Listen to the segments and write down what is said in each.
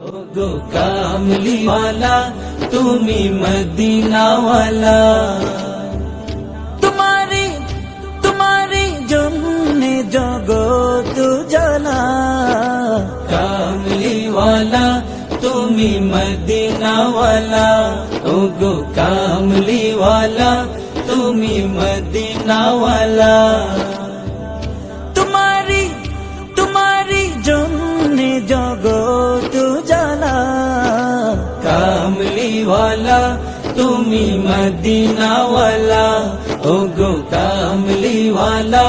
ওগো কামলিওয়ালা তুমি মদিনাওয়ালা, তোমারি জন্যে জগৎ জানা। কামলিওয়ালা তুমি মদিনাওয়ালা, ওগো কামলিওয়ালা তুমি মদিনাওয়ালা। তোমারি জন্যে জগৎ জানা। কামলিওয়ালা তুমি মদিনাওয়ালা, ওগো কামলিওয়ালা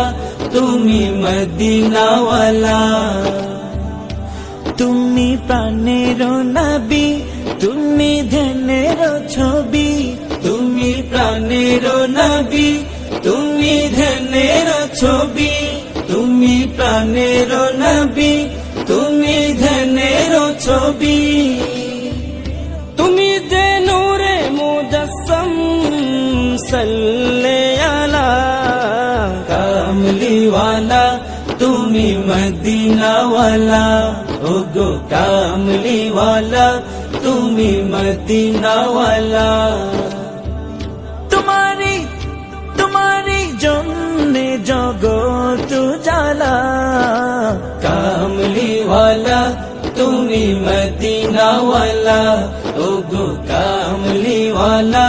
তুমি মদিনাওয়ালা। তুমি প্রাণের নবী, তুমি ধ্যানের ছবি। তুমি প্রাণের নবী, তুমি ধ্যানের ছবি। তুমি প্রাণের নবী, তুমি ধ্যানের ছবি। তুমি যে নূরে মুজাসসাম সাল্লে আলা। কামলিওয়ালা তুমি মদিনাওয়ালা, ওগো কামলিওয়ালা তুমি মদিনাওয়ালা। তোমারি জন্যে জগৎ জালা। কামলিওয়ালা তুমি মদিনাওয়ালা, ওগো কামলিওয়ালা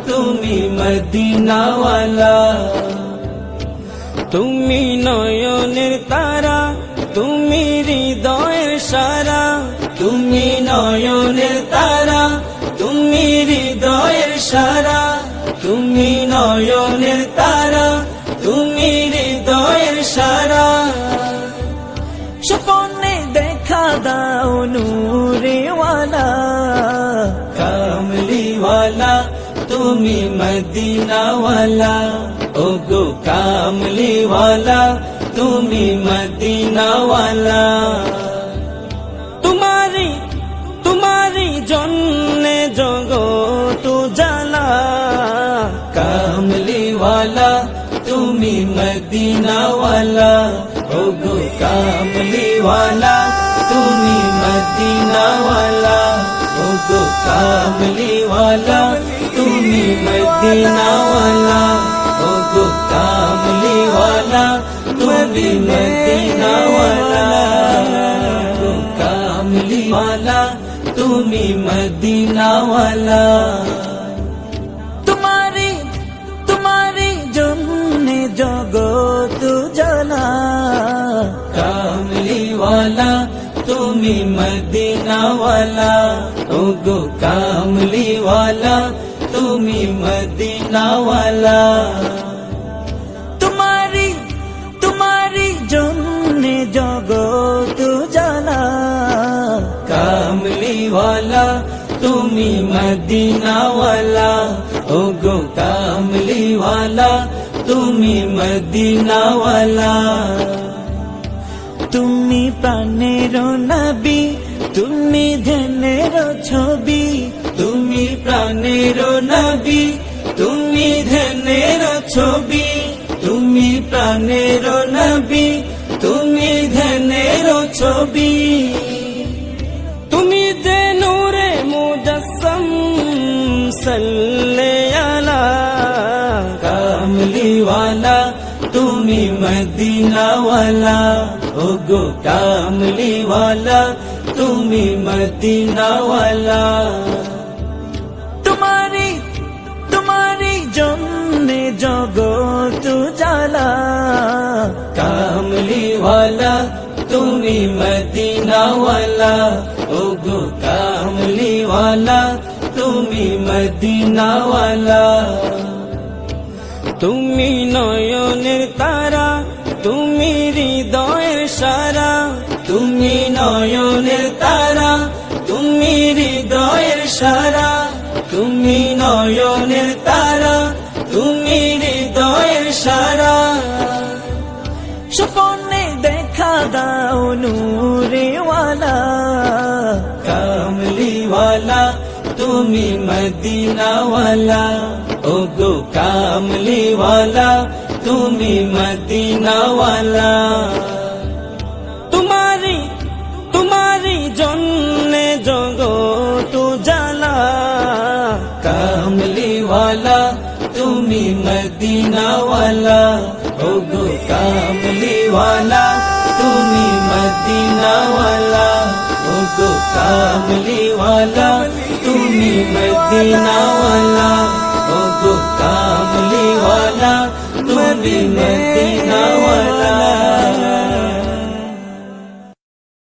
তুমি মদিনাওয়ালা। তুমি নয়নের তারা, তুমি হৃদয়ের সারা। তুমি নয়নের তারা, তুমি হৃদয়ের সারা। তুমি নয়নের তারা, তুমি হৃদয়ের সারা। স্বপ্নে দেখা দাও নূরেওয়ালা। কামলিওয়ালা তুমি মদিনাওয়ালা, ওগো কামলিওয়ালা তুমি মদিনাওয়ালা। তোমারি জন্যে জগৎ জালা। কামলিওয়ালা তুমি মদিনাওয়ালা, ওগো কামলিওয়ালা তুমি মদিনাওয়ালা। ওগো কামলিওয়ালা তুমি মদিনাওয়ালা, ওগো কামলিওয়ালা তুমি মদিনাওয়ালা। ওগো কামলিওয়ালা তুমি মদিনাওয়ালা। তোমারি জন্যে জগৎ জানা। কামলিওয়ালা তুমি মদিনাওয়ালা, ওগো কামলিওয়ালা তুমি মদিনাওয়ালা। তোমারি জন্যে জগৎ জানা। কামলিওয়ালা তুমি মদিনাওয়ালা, ওগো কামলিওয়ালা তুমি মদিনাওয়ালা। তুমি প্রাণের নবী, তুমি ধ্যানের ছবি। তুমি প্রাণের নবী, তুমি ধ্যানের ছবি। তুমি প্রাণের নবী, তুমি ধ্যানের ছবি। তুমি যে নূরে মুজাসসাম সাল্লে আলা। কামলিওয়ালা তুমি মদিনাওয়ালা, ওগো কামলিওয়ালা তুমি মদিনাওয়ালা। তোমারি জন্যে জগৎ জালা। কামলিওয়ালা তুমি মদিনাওয়ালা, ওগো কামলিওয়ালা তুমি মদিনাওয়ালা। তুমি নয়নের তারা, তুমি হৃদয়ের সারা। তুমি নয়নের তারা, তুমি হৃদয়ের সারা। তুমি নয়নের তারা, তুমি হৃদয়ের সারা। স্বপ্নে দেখা দাও নূরেওয়ালা। কামলিওয়ালা তুমি মদিনাওয়ালা, ওগো কামলিওয়ালা তুমি মদিনাওয়ালা। তোমারি জন্যে মদিনাওয়ালা ওগো কামলিওয়ালা তুমি মদিনাওয়ালা ওগো কামলিওয়ালা তুমি মদিনাওয়ালা ওগো কামলিওয়ালা তুমি মদিনাওয়ালা